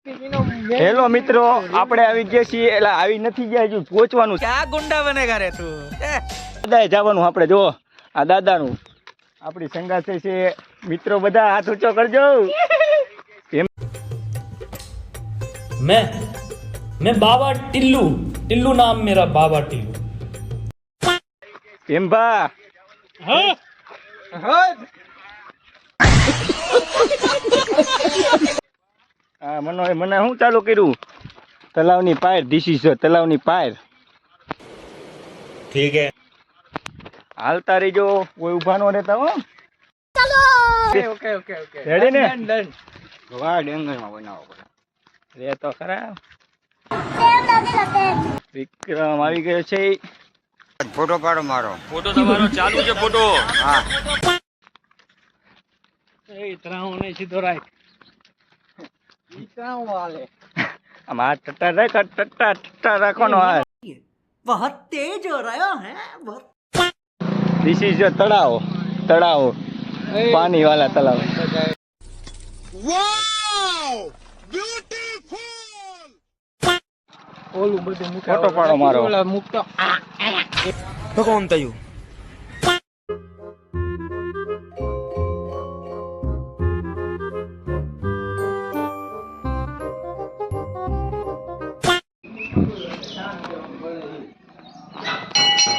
Hello મિત્રો, આપણે આવી ગયા છીએ. એટલે આવી નથી ગયા, હજુ પહોંચવાનું છે. क्या गुंडा बनेगा रे तू? દાદાએ જવાનું. આપણે જો આ દાદાનું આપણી સંગાથે છે. મિત્રો બધા હાથ ઊંચો કરજો. मैं बाबा टिल्लू नाम मेरा बाबा टिल्लू। એમ ભા હા મને શું ચાલુ કર્યું? તલાવની પાયર. ધીસ ઇઝ તલાવની પાયર. ठीक है, હાલતા રહીજો, કોઈ ઊભા ન રહેતા હો. ओके ओके ओके રેડી ને? डन। વાહ, ડેંગરમાં બનાવો પડે. રે તો ખરા. વિક્રમ આવી ગયો છે. ફોટો પાડો મારો. फोटो તમારો ચાલુ છે फोटो। હા, ए इतराओ ने सीधो राइट। इतराओ वाले આમ હાથ ટટ્ટા રાખ, ટટ્ટા રાખવાનો હાથ. बहुत तेज हो रहा है बहुत। ધીસ ઇઝ તળાવ. પાણી વાળા તળાવ. ઓલું બધું મૂકો, ફોટો પાડો મારો. ઓલા મૂકતો तो कौन था यू?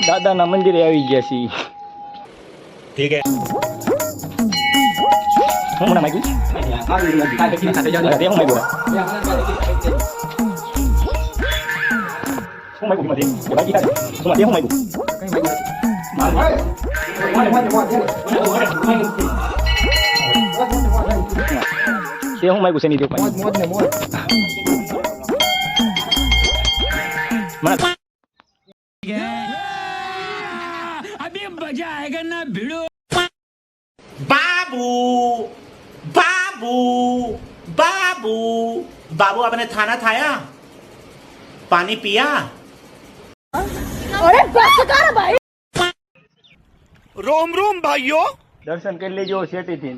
દાદાના મંદિરે આવી ગયા છીએ. ठीक है, હું હમણાં માગ્યું? તે હું માગ્યું? શું માગ્યું કિંમતે? એ બાકી કાઢે. શું તે હું માગ્યું? તે હું માગ્યું છે ની દેવ પાસે? મોજ ને મોજ। મને बाबू आपने खाना खाया, पानी पिया? रोम रोम भाइयों। દર્શન કરી લેજો શેટીથી.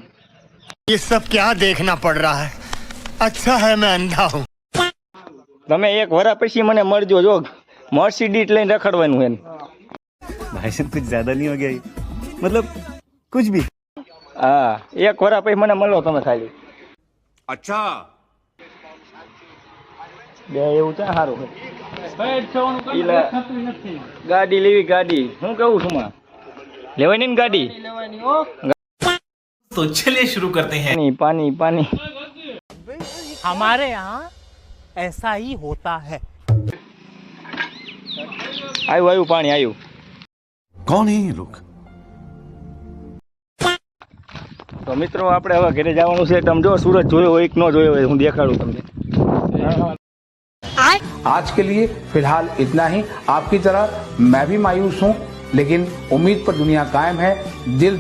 ये सब क्या देखना पड़ रहा है? अच्छा है मैं अंधा हूँ. તમે એક વરા પછી મને મળજો. જો મર્સિડીઝ લઈને રખડવાનું એમ. भाई साहब कुछ ज्यादा नहीं हो गया ये? मतलब कुछ भी। હા, એક વરા પછી મને મળો તમે ખાલી. अच्छा, બે એવું છે સારું. ગાડી લેવી, ગાડી. હું કહું છું માં લેવાની ને ગાડી. तो चलिए शुरू करते हैं। પાણી પાણી. हमारे यहाँ ऐसा ही होता है। આવ્યું પાણી આવ્યું. कौन है ये लोग? તો મિત્રો આપણે હવે ઘરે જવાનું છે. તમે જો સુરત જોયો હોય કે ન જોયો હોય, હું દેખાડું તમને. आज के लिए फिलहाल इतना ही। आपकी तरह मैं भी मायूस हूं, लेकिन उम्मीद पर दुनिया कायम है। दिल